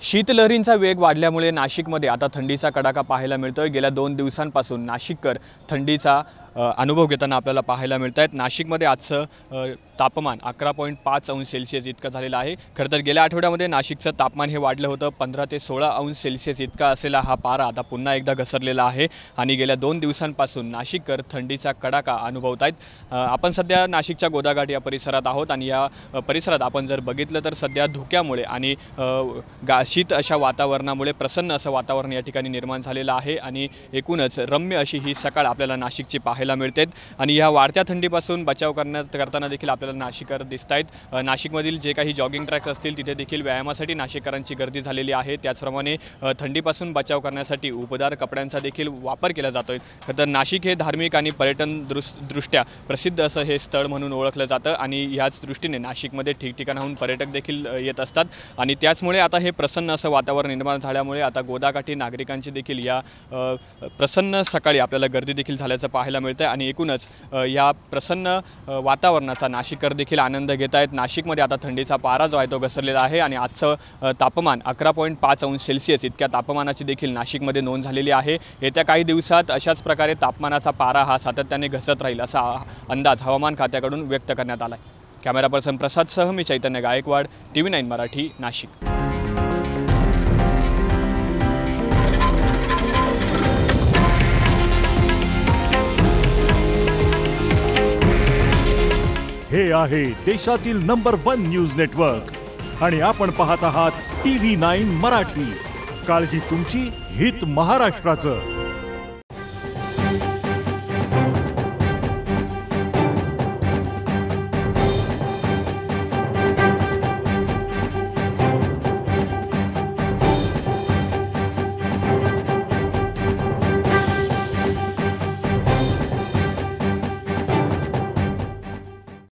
शीतलहरींचा वेग वाढल्यामुळे नाशिकमध्ये आता थंडीचा कडाका पाहायला मिळतोय। गेल्या 2 दिवसांपासून नाशिककर थंडीचा अनुभव घेताना आपल्याला पाहायला मिळतायत। नाशिकमध्ये आजचं तापमान 11.5 अंश सेल्सिअस इतकं झालेलं आहे। खरं तर गेल्या आठवड्यामध्ये नाशिकचं तापमान हे वाढलं होतं 15 ते 16 अंश सेल्सिअस इतका असलेला हा पारा आता पुन्हा एकदा घसरलेला आहे आणि गेल्या 2 दिवसांपासून नाशिककर थंडीचा कडाका अनुभवत आहेत। आपण सध्या नाशिकच्या गोदाघाट या परिसरात आहोत आणि या परिसरात आपण जर बघितलं तर सध्या धुक्यामुळे आणि शीत अशा वातावरणामुळे प्रसन्न असं वातावरण या ठिकाणी निर्माण झालेलं आहे आणि एकूणच रम्य अशी ही सकाळ आपल्याला नाशिकची पाहायला मिळते आणि या वाढत्या थंडीपासून बचाव करताना देखील आपल्याला नाशिककर दिसतायत। नाशिकमधील जे काही जॉगिंग ट्रॅक्स असतील तिथे देखील व्यायामासाठी नाशिककरांची गर्दी झालेली आहे। त्याचप्रमाणे थंडीपासून बचाव करण्यासाठी उबदार कपड्यांचा देखील वापर केला जातोय। तर नाशिक हे धार्मिक आणि पर्यटन दृष्ट्या प्रसिद्ध असं हे स्थळ म्हणून ओळखलं जातं आणि याच दृष्टीने नाशिकमध्ये ठिकठिकाणाहून पर्यटक देखील येत असतात आणि त्याचमुळे आता हे प्रसन्न असं वातावरण निर्माण झाल्यामुळे आता गोदाकाठी नागरिकांची देखील या प्रसन्न सकाळी आपल्याला गर्दी देखील झाल्याचं पाहायला मिळतं आणि एकूणच या प्रसन्न वातावरणाचा नाशिककर देखील आनंद घेत आहेत। नाशिकमध्ये आता थंडीचा पारा जो आहे तो घसरलेला आहे आणि आजचं तापमान 11.5 अंश सेल्सिअस इतक्या तापमानाची देखील नाशिकमध्ये नोंद झालेली आहे। येत्या काही दिवसात अशाच प्रकारे तापमानाचा पारा हा सातत्याने घसरत राहील असा अंदाज हवामान खात्याकडून व्यक्त करण्यात आला आहे। कॅमेरा पर्सन प्रसादसह मी चैतन्य गायकवाड, TV9 मराठी, नाशिक। हे आहे देशातील नंबर 1 न्यूज नेटवर्क आणि आपण पाहत आहात TV9 मराठी। काळजी तुमची, हित महाराष्ट्राचं।